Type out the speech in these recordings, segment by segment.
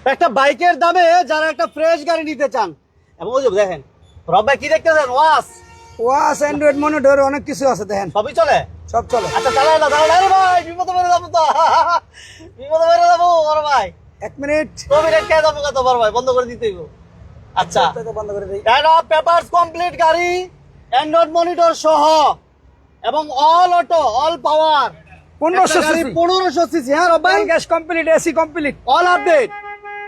একটা বাইকের দামে যারা একটা ফ্রেশ গাড়ি নিতে চান, এবং ওই যে দেখেন রব ভাই কি দেখতেছেন, ওয়াস অ্যান্ড্রয়েড মনিটর অনেক কিছু আছে, দেখেন সবই চলে। সব চলে। আচ্ছা চালাই না, দাঁড়ান। আরে ভাই বিপদে পড়ে যাবো তো, বিপদে পড়ে যাবো বড় ভাই। 1 মিনিট মিনিট কে যাবো কত বড় ভাই, বন্ধ করে দিতে হইব। আচ্ছা বন্ধ করে দিই। পেপারস কমপ্লিট গাড়ি, অ্যান্ড্রয়েড মনিটর সহ এবং অল অটো অল পাওয়ার 1500 সিসি। হ্যাঁ রব ভাই, gas complete, AC complete, all update,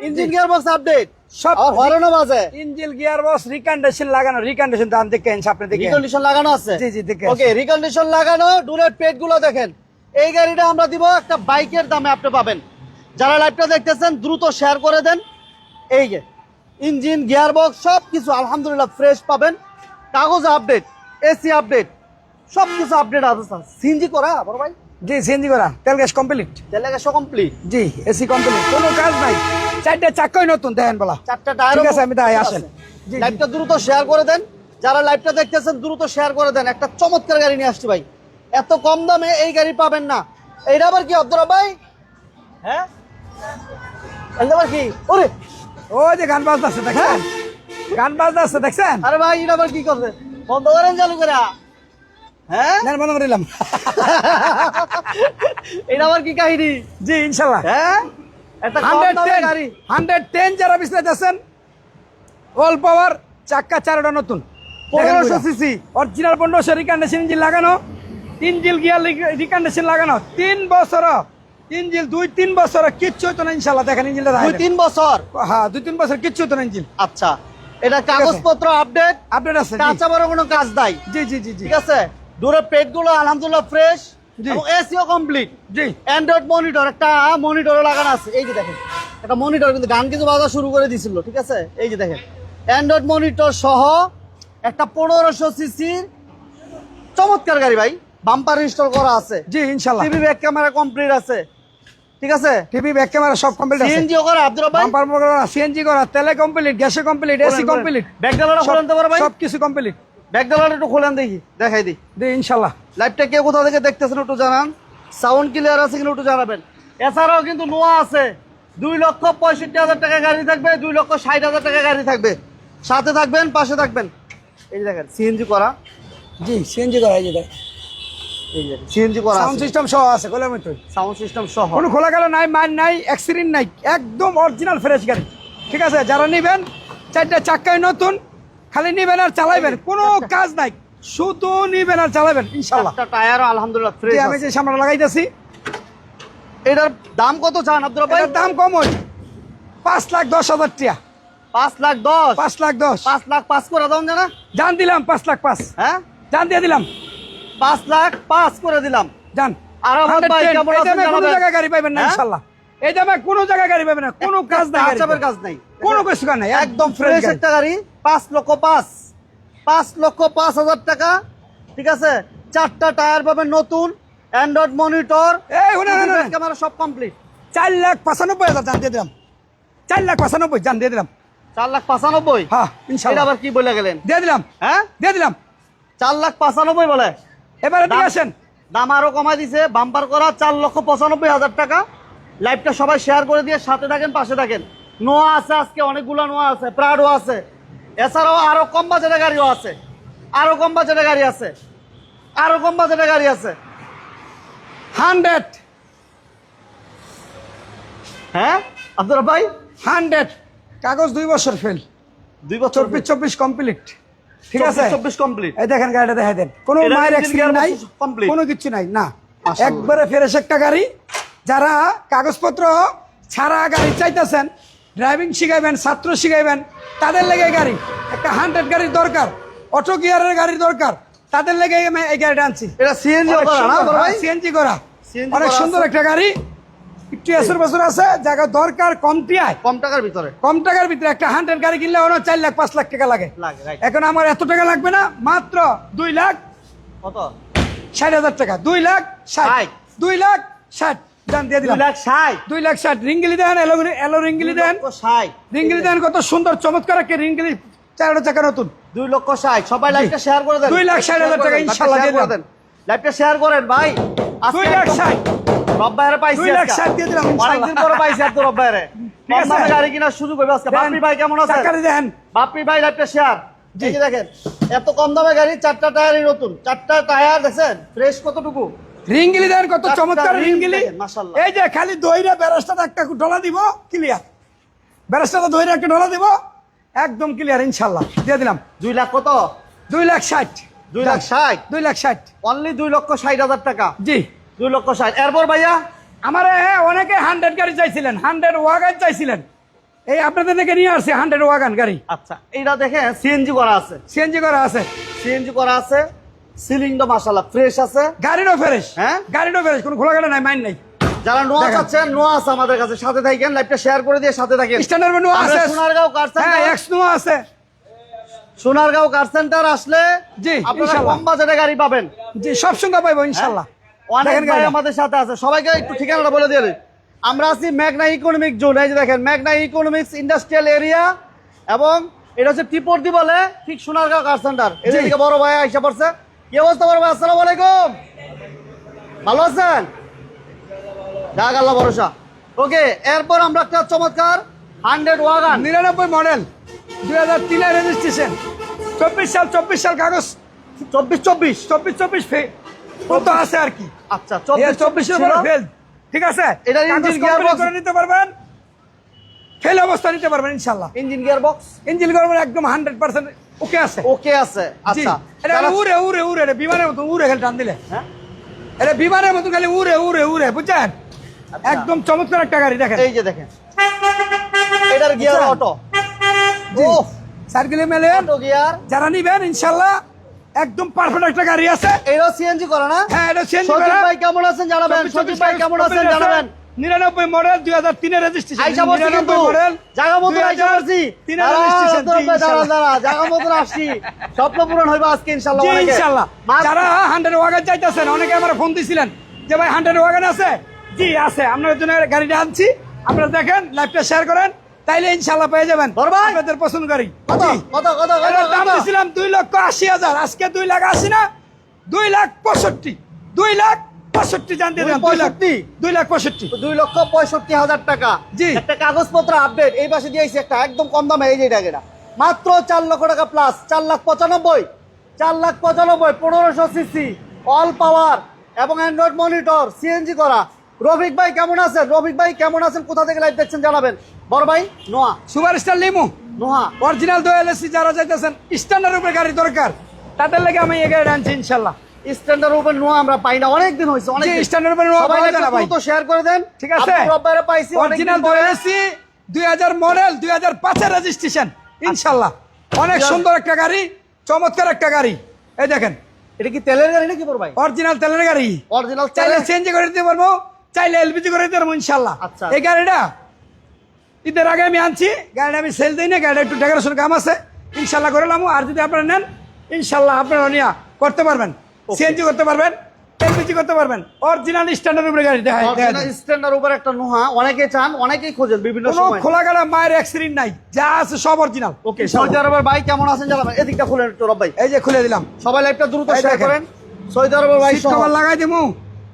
engine gear box update, সব আর হরনও বাজে। ইঞ্জিন গিয়ার বক্স রিকন্ডিশন লাগানো, রিকন্ডিশন দাম দেখেন, আপনি দেখেন রিকন্ডিশন লাগানো আছে। জি জি দেখেন। ওকে, রিকন্ডিশন লাগানো, ডুলেট পেট গুলো দেখেন। এই গাড়িটা আমরা দিব একটা বাইকের দামে, আপনি পাবেন। যারা লাইভটা দেখতেছেন দ্রুত শেয়ার করে দেন। এই যে ইঞ্জিন গিয়ার বক্স সবকিছু আলহামদুলিল্লাহ ফ্রেশ পাবেন, কাগজ আপডেট, এসি আপডেট, সবকিছু আপডেট আছে। সিএনজি করা বড় ভাই? জি সিএনজি করা, তেল গ্যাস কমপ্লিট, তেল গ্যাস কমপ্লিট। জি এসি কমপ্লিট, কোনো কাজ নাই, 4টা চাকাই নতুন, দেখেন বলা 4টা টায়ার। ঠিক আছে, আমি তাই আসেন। জি লাইভটা দ্রুত শেয়ার করে দেন, যারা লাইভটা দেখতেছেন দ্রুত শেয়ার করে দেন। একটা চমৎকার গাড়ি নিয়ে আসছি ভাই, এত কম দামে এই গাড়ি পাবেন না। এইটা আবার কি আব্দুর ভাই? হ্যাঁ এটা আবার কি? ওরে ওই যে গান বাজতেছে দেখেন, গান বাজতেছে দেখছেন? আরে ভাই এটা আবার কি করছে? বন্ধ করেন চালু করে। হ্যাঁ না বন্ধ করে দিলাম। এটা আবার কি কাহিনী? জি ইনশাআল্লাহ। হ্যাঁ একটা কম দামের গাড়ি 110 যারা বিছনাতে আছেন, অল পাওয়ার, চাকা 4টা নতুন, 1500 সিসি, অরিজিনাল 1500 রিকন্ডিশন ইঞ্জিন লাগানো, ইঞ্জিন গিয়ার রিকন্ডিশন লাগানো, 3 বছর ইঞ্জিন, 2-3 বছর কিচ্ছু হতো না ইনশাআল্লাহ। দেখেন ইঞ্জিনটা, 2-3 বছর। হ্যাঁ 2-3 বছর কিচ্ছু হতো না ইঞ্জিন। আচ্ছা, এটা কাগজপত্র আপডেট আছে। কাঁচা বড় কোনো কাজ নাই। জি জি জি জি ঠিক আছে, দূরের পেট গুলো আলহামদুলিল্লাহ ফ্রেশ, জি। এবং এসিও কমপ্লিট। জি অ্যান্ড্রয়েড মনিটর, একটা মনিটরও লাগানো আছে। এই যে দেখেন একটা মনিটর, কিন্তু গান কিছু বাজা শুরু করে দিছিল। ঠিক আছে, এই যে দেখেন অ্যান্ড্রয়েড মনিটর সহ একটা 1500 সিসির চমৎকার গাড়ি ভাই, বাম্পার ইনস্টল করা আছে। জি ইনশাআল্লাহ। টিভি ব্যাক ক্যামেরা কমপ্লিট আছে। ঠিক আছে, টিভি ব্যাক ক্যামেরা সব কমপ্লিট আছে। সিএনজিও করা আব্দুর ভাই? বাম্পার করা, সিএনজি করা, তেলে কমপ্লিট, গ্যাসে কমপ্লিট, এসি কমপ্লিট, ব্যাক ডালাটা খুলেন তো বড় ভাই, সব কিছু কমপ্লিট। ব্যাক ডালাটা একটু খুলেন দেখি, দেখাই দিই। জি ইনশাআল্লাহ। লাইভটা কে কোথা থেকে দেখতেছেন একটু জানান, সাউন্ড ক্লিয়ার আছে কিনা একটু জানাবেন। এছাড়াও কিন্তু নোয়া আছে, 2,65,000 টাকা গাড়ি থাকবে, 2,60,000 টাকা গাড়ি থাকবে। সাথে থাকবেন, পাশে থাকবেন। এই যে দেখেন সিএনজি করা, জি সিএনজি করা, এই যে দেখ, এই যে সিএনজি করা, সাউন্ড সিস্টেম সহ আছে, কোলের মতো সাউন্ড সিস্টেম সহ। কোনো খোলা গেল নাই, মার নাই, অ্যাক্সিডেন্ট নাই, একদম অরিজিনাল ফ্রেশ গাড়ি। ঠিক আছে, যারা নেবেন 4টা চাকাই নতুন, খালি নেবেন আর চালাবেন, কোনো কাজ নাই, শুধু নেবেন আর চালাবেন ইনশাআল্লাহ। একটা টায়ারও আলহামদুলিল্লাহ ফ্রেশ। আমি যে সামনে লাগাইতেছি, এটার দাম কত চান আব্দুর ভাই? এটার দাম কম হয়, 5,10,000 টাকা। 5,10,000, 5,10,000, 5,05,000 করে দাও জানা। জান দিলাম 5,05,000, হ্যাঁ জান দিয়ে দিলাম, 5,05,000 করে দিলাম। জান। আর আমার ভাই কেমন আছেন কোনো জানাবেন। জায়গায় গাড়ি পাবেন না হ্যাঁ? ইনশাআল্লাহ, এই দামে কোনো জায়গায় গাড়ি পাবেন না, কোনো কাজ নাই, কাঁচাপের কাজ নাই, কোনো কিছু নাই, একদম ফ্রেশ একটা গাড়ি। 5,05,000 টাকা। ঠিক আছে, 4টা টায়ার পাবেন নতুন, অ্যান্ড্রয়েড মনিটর, এই শুনে ক্যামেরা সব কমপ্লিট। 4,95,000 জান দিয়ে দিলাম, 4,95,000 জান দিয়ে দিলাম। 4,95,000? হ্যাঁ এটা ইনশাআল্লাহ আবার কি বলে গেলেন? দিয়ে দিলাম, হ্যাঁ দিয়ে দিলাম। 4,95,000 বলে। এবারে দিয়ে আসেন, দাম আরো কমাই দিছে, বাম্পার করা 4,95,000 টাকা। লাইভটা সবাই শেয়ার করে দিয়ে সাথে থাকেন, পাশে থাকেন। নোয়া আছে আজকে, অনেকগুলো নোয়া আছে, প্রাডো আছে, এছাড়াও আরো কম বাজেটের গাড়িও আছে, আরো কম বাজেটের গাড়ি আছে, আরো কম বাজেটের গাড়ি আছে। 100, হ্যাঁ আব্দুর ভাই, 100 কাগজ 2 বছর ফেল, 2 বছর 24 কমপ্লিট। ঠিক আছে, 24 কমপ্লিট। এই দেখেন গাড়িটা দেখাই দেন, কোনো এটা মায়ের engine অ্যাক্সিডেন্ট gear নাই, box complete। কোনো কিছু নাই না, মাশাআল্লাহ। একবারে ফ্রেশ একটা গাড়ি। যারা কাগজপত্র ছাড়া গাড়ি চাইতেছেন, ড্রাইভিং শিখাইবেন, ছাত্র শিখাইবেন, তাদের লেগে এই গাড়ি, একটা 100 গাড়ির দরকার, অটো গিয়ারের গাড়ির দরকার, তাদের লেগে আমি এই গাড়িটা আনছি। এটা সিএনজি করা না বড় ভাই? সিএনজি করা, CNG অনেক করা সুন্দর আছে। একটা গাড়ি, একটু এসের বছর আছে, জায়গা দরকার কম টিয়ায়, কম টাকার ভিতরে কম টাকার ভিতরে একটা 100 গাড়ি কিনলে ওরা 4,00,000-5,00,000 টাকা লাগে। লাগে, রাইট। এখন আমার এত টাকা লাগবে না, মাত্র কত? 2,60,000 টাকা, 2,60,000, 2,60,000 দাম দিয়ে দিলাম। 2,60,000, 2,60,000 রিঙ্গিলি দেন, এলো রিঙ্গিলি দেন, 2,60,000, রিঙ্গিলি দেন, কত সুন্দর চমৎকার একটা রিঙ্গিলি, 4টা চাকা নতুন। 2,60,000। সবাই লাইভটা শেয়ার করে দেন। 2,60,000 টাকা ইনশাআল্লাহ দিয়ে দিলাম। লাইভটা শেয়ার করেন ভাই। 2,60,000, রব ভাইরে পাইছি, 2,60,000 দিয়ে দিলাম ইনশাআল্লাহ। অনেকদিন পরে পাইছি আর তো রব ভাইরে। ঠিক কম দামে আছে? গাড়ি কেনার সুযোগ হবে আজকে। দেন, বাপ্পি ভাই কেমন আছেন? টাকাটা দেন। বাপ্পি ভাই লাইভটা শেয়ার। জি। এই যে দেখেন এত কম দামে গাড়ি, 4টা টায়ারই নতুন, 4টা টায়ার দেখেন ফ্রেশ কতটুকু। রিঙ্গিলি দেন, কত চারটা চমৎকার ring রিঙ্গিলি। দেখেন, মাশাআল্লাহ। এই যে খালি দইরা ব্যারাসটা একটা ডলা দিব, ক্লিয়ার। ব্যারাসটা দইরা একটা ডলা দিব, একদম ক্লিয়ার ইনশাআল্লাহ। দিয়ে দিলাম 2 লাখ কত? 2,60,000। 2,60,000, 2,60,000। অনলি 2,60,000 টাকা। জি। 2,60,000। এরপর ভাইয়া আমার অনেকে 100 গাড়ি চাইছিলেন, 100 ওয়াগান চাইছিলেন, এই আপনাদের থেকে নিয়ে আসছে 100 ওয়াগান গাড়ি। আচ্ছা এইটা দেখেন সিএনজি করা আছে, সিএনজি করা আছে, সিএনজি করা আছে, সিলিংটা মাশাআল্লাহ ফ্রেশ আছে। গাড়িরও ফ্রেশ। হ্যাঁ? গাড়িরও ফ্রেশ, কোনো খোলা গাড়ি নাই, মাইন নাই। যারা নোয়া দেখেন। চাচ্ছেন নোয়া আছে আমাদের কাছে, সাথে থাকেন, লাইভটা শেয়ার করে দিয়ে সাথে থাকেন। স্ট্যান্ডার্ড মেনু আমরা আছে, সোনারগাঁও কার হ্যাঁ সেন্টার, এক্স নো আছে। সোনারগাঁও কার সেন্টার আসলে জি, আপনারা ইনশাআল্লাহ। কম বাজেটে গাড়ি পাবেন। জি, সব সঙ্গে পাইবো ইনশাআল্লাহ। অনেক দেখেন ভাই গাড়িটা। আমাদের সাথে আছে, সবাইকে একটু ঠিকানাটা বলে দিয়ে দিন। আমরা আছি মেঘনা ইকোনমিক জোন। এই যে দেখেন মেঘনা ইকোনমিক্স ইন্ডাস্ট্রিয়াল এরিয়া, এবং এটা হচ্ছে টিপর্দি বলে, ঠিক সোনারগাঁও কার সেন্টার। এদিকে বড় ভাই আইসা পড়ছে। কি অবস্থা বড় ভাই? আসসালামু আলাইকুম, ভালো আছেন? যাক আল্লাহ ভরসা। ওকে, এরপর আমরা একটা চমৎকার 100 ওয়াগান 99 মডেল, 2003 এর রেজিস্ট্রেশন, 24 সাল কাগজ, 24 তো আছে আর কি। আচ্ছা 24 এর পরে ফেল, ঠিক আছে? এটা কাগজ engine complete gearbox? করে নিতে পারবেন, ফেল অবস্থা নিতে পারবেন ইনশাআল্লাহ। ইঞ্জিন গিয়ার বক্স ইঞ্জিন গরম একদম 100% ওকে আছে। ওকে আছে। জি, আচ্ছা এটা যারা- উড়ে উড়ে উড়ে, এটা বিমানের মতো উড়ে খালি টান দিলে, হ্যাঁ? এটা বিমানের মতো খালি উড়ে উড়ে উড়ে, বুঝছেন? একদম চমৎকার একটা গাড়ি। দেখেন এই যে দেখেন এটার গিয়ার আচ্ছা। অটো, জি, ওফ, সার্কেলে মেলে অটো গিয়ার। যারা নিবেন ইনশাআল্লাহ একদম পারফেক্ট একটা গাড়ি আছে। এটাও সিএনজি করা না? হ্যাঁ, এটা চেঞ্জ সজীব করা। ভাই কেমন আছেন জানাবেন, সজীব ভাই কেমন আছেন জানাবেন। 99 মডেল, 2003 এর রেজিস্ট্রেশন, আইসা বলছি কিন্তু মডেল, জায়গা মতো আইসা বলছি। 2003 এর রেজিস্ট্রেশন। দাঁড়া জায়গা মতো আসছি, স্বপ্ন পূরণ হইবা আজকে ইনশাআল্লাহ। অনেকে। ইনশাআল্লাহ। মাত্র- যারা 100 ওয়াগন চাইতেছেন, অনেকে আমার ফোন দিছিলেন যে ভাই 100 ওয়াগন আছে। জি আছে, আপনাদের জন্য গাড়িটা আনছি, আপনারা দেখেন, লাইভটা শেয়ার করেন, তাইলে ইনশাআল্লাহ পেয়ে যাবেন বড় ভাই? আপনাদের পছন্দ গাড়ি। কত জি। কত কত কত এটার দাম কত? দিছিলাম 2,80,000, আজকে 2,80,000 না, 2,65,000, 2,65,000 জানতে দিলাম, 2,65,000? 2,65,000। 2,65,000 টাকা। জি। একটা কাগজপত্র আপডেট এই পাশে দিয়েছি একটা একদম কম দামে, এই যে এটা মাত্র 4 লক্ষ টাকা প্লাস, 4,95,000, 4,95,000, 1500 সিসি, অল পাওয়ার এবং অ্যান্ড্রয়েড মনিটর, সিএনজি করা। রফিক ভাই কেমন আছেন? রফিক ভাই কেমন আছেন? কোথা থেকে লাইভ দেখছেন জানাবেন। বড় ভাই নোয়া, সুপারস্টার লিমু নোহা অরিজিনাল 2LSC যারা চাইতেছেন, স্ট্যান্ডার্ড উপরে গাড়ি দরকার, তাদের লাগে আমি এই গাড়ি আনছি ইনশাআল্লাহ। স্ট্যান্ডার্ড উপর নোয়া আমরা পাই না, অনেক দিন হয়েছে, অনেক জি, দিন। স্ট্যান্ডার্ড উপরে নোয়া সবাই পাওয়া যায় না ভাই। তো শেয়ার করে দেন, ঠিক আছে? আব্দুর রব ভাইরে পাইছি অরিজিনাল 2LSC, 2000 মডেল, 2005 এর রেজিস্ট্রেশন ইনশাআল্লাহ। অনেক সুন্দর একটা গাড়ি, চমৎকার একটা গাড়ি। এই দেখেন, এটা কি তেলের গাড়ি নাকি বড় ভাই? অরিজিনাল তেলের গাড়ি, অরিজিনাল চাইলে সিএনজি করে দিতে পারবো, চাইলে এলপিজি করে দিতে পারবো ইনশাআল্লাহ। আচ্ছা। এই গাড়িটা ঈদের আগে আমি আনছি, গাড়িটা আমি সেল দিই না, গাড়িটা একটু ডেকোরেশন কাম আছে, ইনশাআল্লাহ করে নামো। আর যদি আপনারা নেন ইনশাআল্লাহ আপনারা নিয়ে করতে পারবেন, সিএনজি করতে পারবেন, এলপিজি করতে পারবেন, অরিজিনাল স্ট্যান্ডার্ড উপরে গাড়ি দেখায়। অরিজিনাল স্ট্যান্ডার্ড উপর একটা নোহা অনেকে চান, অনেকেই খোঁজেন বিভিন্ন কোনো সময়। খোলা গাড়া মায়ের অ্যাক্সিডেন্ট নাই, যা আছে সব অরিজিনাল। ওকে, সৌদি আরবের ভাই কেমন আছেন জানাবেন। এদিকটা খুলে একটু রব ভাই, এই যে খুলে দিলাম, সবাই লাইভটা দ্রুত এই শেয়ার দেখেন। করেন। সৌদি আরবের ভাই সিট কভার লাগাই দিমু,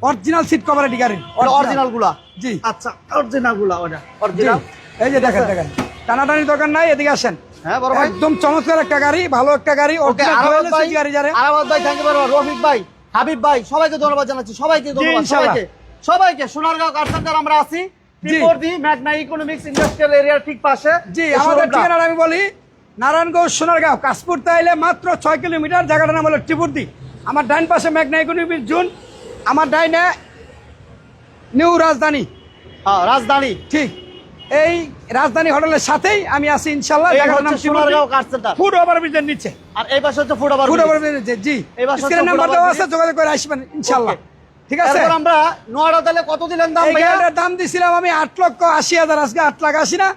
অরিজিনাল সিট কভার এটি গাড়ি, অরিজিনাল গুলা। জি। আচ্ছা, অরিজিনাল গুলা ওটা জি। অরিজিনাল। এই যে দেখেন দেখেন, টানাটানি দরকার নাই, এদিকে আসেন। হ্যাঁ বড় ভাই। একদম চমৎকার একটা গাড়ি, ভালো একটা গাড়ি, ওকে, original আরাবাদ 2LSC ভাই, গাড়ি যারে। আরাবাদ ভাই thank you very much. Rafiq ভাই, হাবিব ভাই, সবাইকে ধন্যবাদ জানাচ্ছি, সবাইকে ধন্যবাদ, ইনশাআল্লাহ। সবাইকে সোনারগাঁও কার সেন্টার আমরা আছি, ত্রিপুরদি ম্যাগনা ইকোনমিক্স ইন্ডাস্ট্রিয়াল এরিয়ার ঠিক পাশে। জি, এই আমাদের showroom টা। ঠিকানা আমি বলি, নারায়ণগঞ্জ সোনারগাঁও কাশপুর তাইলে মাত্র 6 কিলোমিটার, জায়গাটার নাম হলো ত্রিপুরদি। আমার ডাইন পাশে মেঘনা ইকোনমিক জোন, আমার ডাইনে নিউ রাজধানী, হ্যাঁ, রাজধানী। ঠিক এই রাজধানী হোটেলের সাথেই আমি আছি ইনশাআল্লাহ। এই জায়গাটার নাম হচ্ছে সোনারগাঁও কার সেন্টার। ফুড ওভারব্রিজের নিচে, আর এই পাশে হচ্ছে ফুট ওভার ফুড ওভারব্রিজের নিচে। জি, এই পাশে স্ক্রিনের হচ্ছে নাম্বার ফুড দেওয়া ওভারব্রিজ। আছে, যোগাযোগ করে আসবেন ইনশাআল্লাহ। ঠিক আছে? এরপর আমরা নোয়াটা তাহলে কত দিলেন দাম এই ভাইয়া? গাড়িটার দাম দিছিলাম আমি 8,80,000, আজকে 8,80,000 না,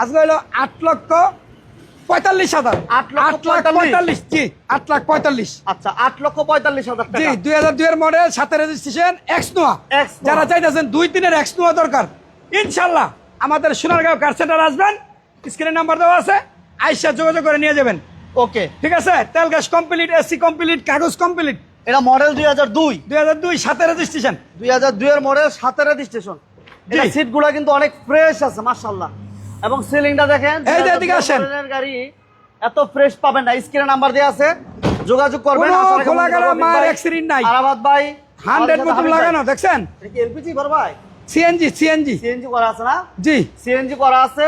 আজকে হলো 8,45,000। 8,45,000 জি, 8,45,000। আচ্ছা, 8,45,000 জি, টাকা। 2002 এর মডেল, সাথে রেজিস্ট্রেশন, এক্স নোয়া। X Noah। যারা চাইতেছেন 2-3 এর এক্স নোয়া দরকার, ইনশাআল্লাহ আমাদের সোনারগাঁও কার সেন্টার আসবেন, স্ক্রিনের নাম্বার দেওয়া আছে, আইসা যোগাযোগ করে নিয়ে যাবেন। ওকে, ঠিক আছে? তেল গ্যাস কমপ্লিট, এসি কমপ্লিট, কাগজ কমপ্লিট, এটা মডেল 2002, 2002 সাথে রেজিস্ট্রেশন। 2002 এর মডেল, 7 রেজিস্ট্রেশন। জি। সিট গুলা কিন্তু অনেক ফ্রেশ আছে মাশাআল্লাহ। এবং সিলিংটা দেখেন, এই যে এদিকে আসেন। 2012 এর গাড়ি এত ফ্রেশ পাবেন না। স্ক্রিনে নাম্বার দেওয়া আছে, যোগাযোগ করবেন। কোনো আসসালামু খোলা আলাইকুম গলা রবিন মার ভাই, অ্যাক্সিডেন্ট নাই। আরাবাদ ভাই, 100 বোতল লাগানো দেখছেন? এলপিজি বড় ভাই, সিএনজি সিএনজি সিএনজি করা আছে না? জি, সিএনজি করা আছে,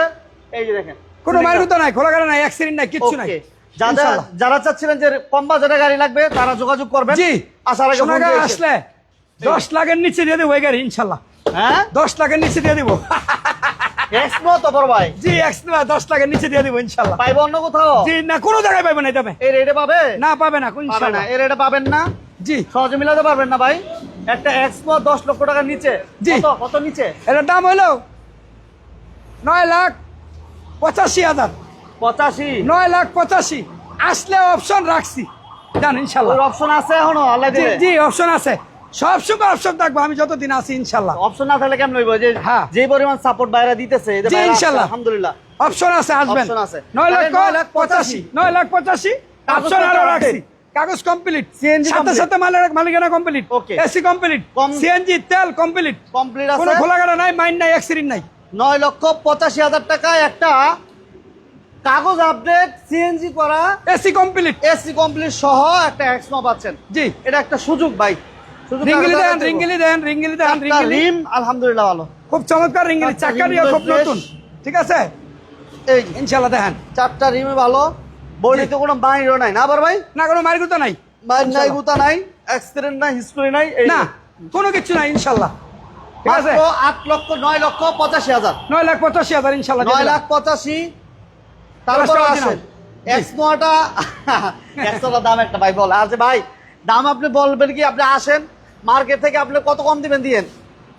এই যে দেখেন কোনো মারগুতো নাই, খোলা গলা নাই, অ্যাক্সিডেন্ট নাই, কিচ্ছু নাই। ওকে। যারা ইনশাআল্লাহ। যারা চাচ্ছিলেন যে কম বাজেটের গাড়ি লাগবে তারা যোগাযোগ করবেন। জি, আসার আগে ফোন সোনাগাঁ দিয়ে আসলে 10 লাখের নিচে দিয়ে দেবো এই গাড়ি ইনশাল্লাহ। হ্যাঁ 10 লাখের নিচে দিয়ে দিব। এক্সনো তো বড় ভাই, জি, 10 লাখের নিচে দিয়ে দিব ইনশাল্লাহ। পাইবো অন্য কোথাও? জি, না কোনো জায়গায় পাবেন না এই দামে। এই রেটে পাবে? না, পাবে না পাবে না, ইনশাল্লাহ। এই রেটে পাবেন না। জি, সহজে মিলাতে পারবেন না ভাই। একটা এক্সপো 10 লক্ষ টাকার নিচে। জি। কত কত নিচে? এটার দাম হলো 9,85,000। 85। 9,85,000 আসলে অপশন রাখছি, জান ইনশাল্লাহ। ওর অপশন আছে এখনো আল্লাহ জি, দিলে? জি, অপশন আছে, সব সময় অপশন থাকবো আমি যতদিন আছি ইনশাল্লাহ। অপশন না থাকলে কেমন হইব? যে হ্যাঁ। যে পরিমাণ সাপোর্ট বাইরে দিতেছে, এই যে জি, বাইরে আসছে, ইনশাল্লাহ। আলহামদুলিল্লাহ অপশন আছে, আসবেন। অপশন আছে। 9,85,000 9,85,000 কাগজ অপশন আরো কমপ্লিট। রাখছি। কাগজ কমপ্লিট, CNG সাথে complete। সাথে মালিকানা কমপ্লিট, Okay। এসি কমপ্লিট, কম- সিএনজি তেল কমপ্লিট, কমপ্লিট কোনো আছে। খোলাঘাটা নাই, মাইন্ড নাই, অ্যাক্সিডেন্ট নাই। 9,85,000 টাকায় একটা কাগজ আপডেট, সিএনজি করা, এসি কমপ্লিট। এসি কমপ্লিট সহ একটা এক্সমো পাচ্ছেন। জি, এটা একটা সুযোগ ভাই। সুযোগ রিঙ্গিলি দেন, কাগজ রিঙ্গিলি দেন, রিঙ্গিলি দেন, একটা রিঙ্গিলি। রিম আলহামদুলিল্লাহ ভালো। খুব চমৎকার রিঙ্গিলি, চারটা চাকা দিয়ে রিম খুব বেশ। নতুন, ঠিক আছে এই ইনশাল্লাহ। দেখেন, চারটা রিমে ভালো, বডিতে কোনো বাইরও নাই না আবার ভাই? না কোনো মারগুতো নাই, বাইর নাই, ইনশাল্লাহ। গুতা নাই, অ্যাক্সিডেন্ট নাই, হিস্টরি নাই। এই না কোনো কিছু নাই ইনশাল্লাহ, ঠিক আছে। মাত্র 8,09,85,000। 9,85,000 ইনশাল্লাহ। 9,85,000। তারপর Original। আসেন জি। এক্সমোটা। এক্সমোটা দাম একটা ভাই বল আছে ভাই, দাম আপনি বলবেন কি? আপনি আসেন মার্কেট থেকে, আপনি কত কম দিবেন দিয়েন।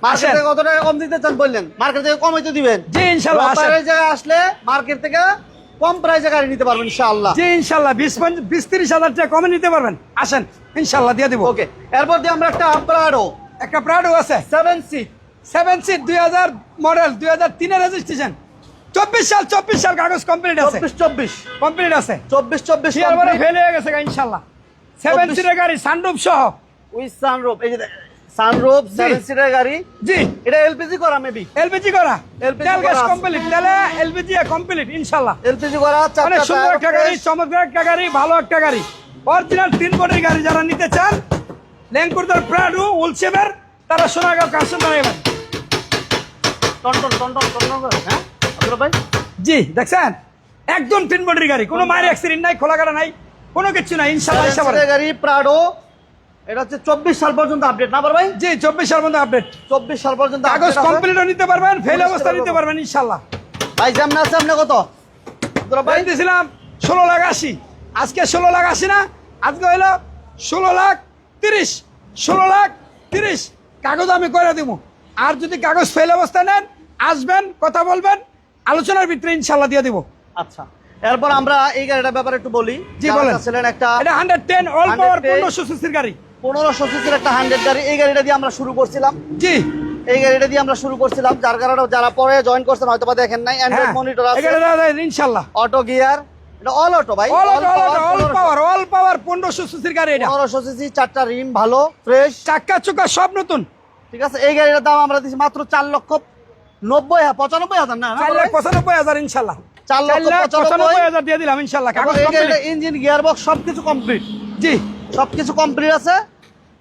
মার্কেট আসেন। থেকে কত টাকা কম দিতে চান বললেন, মার্কেট থেকে কমই তো দিবেন। জি, ইনশাল্লাহ, আসেন। ব্যাপারের জায়গায় আসলে মার্কেট থেকে কম প্রাইসে গাড়ি নিতে পারবেন ইনশাআল্লাহ। জি, ইনশাল্লাহ 20-30,000 টাকা কমে নিতে পারবেন, আসেন ইনশাল্লাহ দিয়ে দিব। ওকে, এরপর দিয়ে আমরা একটা প্রাডো একটা প্রাডো আছে 7 সিট, 7 সিট 2000 মডেল, 2003 এর রেজিস্ট্রেশন, 24 সাল কাগজ কমপ্লিট আছে, 24 কমপ্লিট আছে। 24 ফিয়ার বড় ফেল হয়ে গেছে ইনশাল্লাহ। 7 সিটের গাড়ি, সানরুফ সহ। With sunroof. এই যে সানরুফ, 7 সিটের গাড়ি। জি, এটা এলপিজি করা মেবি, এলপিজি করা, LPG তেল গ্যাস করা আছে। কমপ্লিট, তেলে এলপিজি কমপ্লিট ইনশাল্লাহ। এলপিজি করা, অনেক চারটা সুন্দর টায়ার একটা গাড়ি, fresh। চমৎকার একটা গাড়ি, ভালো একটা গাড়ি, অরিজিনাল 3 বডির গাড়ি। যারা নিতে চান ল্যাঙ্কুরদার প্রাডো উলসেবের, তারা সোনাগাঁও কাছে দাঁড়াবেন। টনটন টনটন টনটন করে, হ্যাঁ আব্দুল ভাই? জি, দেখছেন একদম 3 বডির গাড়ি, কোনো মায়ের অ্যাক্সিডেন্ট নাই, খোলাঘাটা নাই, কোনো কিছু নাই ইনশাল্লাহ। সেভেন সিটের গাড়ি প্রাডো। এটা হচ্ছে 24 সাল পর্যন্ত আপডেট না ভাই? জি, 24 সাল পর্যন্ত আপডেট, 24 সাল পর্যন্ত কাগজ update আছে। কমপ্লিটও নিতে পারবেন, ফেল 24 অবস্থা নিতে পারবেন ইনশাল্লাহ। ভাই যেমন আছে আপনি কত আব্দুল ভাই? ভাই দিয়েছিলাম 16,80,000, আজকে 16,80,000 না, আজকে হইলো 16,30,000, 16,30,000 কাগজ আমি করে দিব। আর যদি কাগজ ফেল অবস্থা নেন, আসবেন, কথা বলবেন, আলোচনার ভিতরে ইনশাল্লাহ দিয়ে দিব। আচ্ছা, এরপর আমরা এই গাড়িটার ব্যাপারে একটু বলি। জি, যারা বলেন। চাচ্ছিলেন একটা এটা 110 অল পাওয়ার 110 1500 সিসির গাড়ি। 1500 সিসির একটা 100 গাড়ি, এই গাড়িটা দিয়ে আমরা শুরু করছিলাম। জি, এই গাড়িটা দিয়ে আমরা শুরু করছিলাম, যার কারণে যারা পরে জয়েন করছেন হয়তো বা দেখেন নাই। অ্যান্ড্রয়েড হ্যাঁ, মনিটর আছে, ইনশাল্লাহ অটো গিয়ার, এটা অল অটো ভাই, অল পাওয়ার 1500 সিসির গাড়ি। এটা 1500 সিসি, চারটা রিম ভালো ফ্রেশ, চাক্কা চুক্কা সব নতুন। ঠিক আছে। এই গাড়িটার দাম আমরা দিচ্ছি মাত্র 4,95,000 না 4,95,000 ইনশাল্লাহ। 4,95,000 দিয়ে দিলাম ইনশাল্লাহ। এবং কাগজ এই complete। গাড়িটা ইঞ্জিন গিয়ারবক্স সবকিছু কমপ্লিট, জি, সবকিছু কমপ্লিট আছে।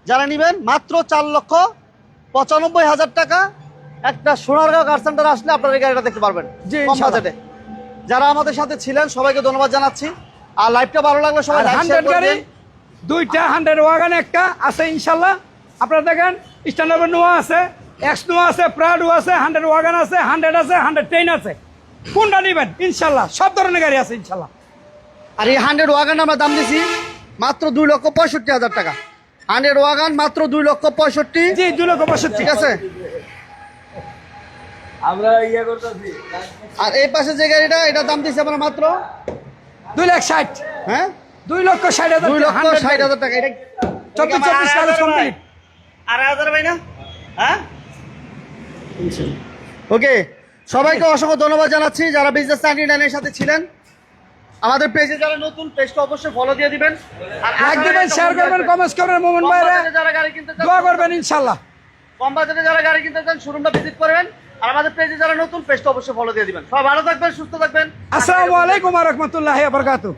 যারা নিবেন মাত্র 4,95,000 টাকা, একটা সোনারগাঁও কার সেন্টার আসলে আপনারা এই গাড়িটা দেখতে পারবেন জি, কম ইনশাআল্লাহ। বাজেটে। যারা আমাদের সাথে ছিলেন সবাইকে ধন্যবাদ জানাচ্ছি। আর লাইভটা ভালো লাগলে সবাই আর লাইক 100 শেয়ার গাড়ি করবেন। 2টা, 100 ওয়াগন একটা আছে ইনশাল্লাহ। আপনারা দেখেন স্ট্যান্ডার্ড নোয়া আছে, এক্স নোয়া আছে, প্রাডো আছে, 100 ওয়াগন আছে, 100 আছে, 110 আছে। কোনটা নেবেন ইনশাল্লাহ, সব ধরনের গাড়ি আছে ইনশাল্লাহ। আর এই 100 ওয়াগন আমরা দাম দিছি মাত্র 2,65,000 টাকা। 100 ওয়াগন মাত্র 2,65,000। জি, 2,65,000। ঠিক আছে। আমরা ইয়ে করতেছি। আর এই পাশে যে গাড়িটা, এটার দাম দিছি আমরা মাত্র 2,60,000, হ্যাঁ 2,60,000, 2,60,000 টাকা। এটা 24 কাগজ কমপ্লিট। 2,500 ভাই না? হ্যাঁ, ওকে। সবাইকে অসংখ্য ধন্যবাদ জানাচ্ছি যারা বিজনেস 99 এর সাথে ছিলেন। আমাদের পেজে যারা নতুন, পেজটা অবশ্যই ফলো দিয়ে দিবেন। আর লাইক দিবেন, শেয়ার করবেন, কমেন্টস করবেন। মোমেন কম ভাইরা বাজেটে যারা গাড়ি কিনতে চান, দোয়া করবেন ইনশাল্লাহ। কম বাজেটে যারা গাড়ি কিনতে চান শোরুমটা ভিজিট করবেন। আর আমাদের পেজে যারা নতুন, পেজটা অবশ্যই ফলো দিয়ে দিবেন। সবাই ভালো থাকবেন, সুস্থ থাকবেন। আসসালামু আলাইকুম ওয়া রাহমাতুল্লাহি ওয়া বারাকাতুহু।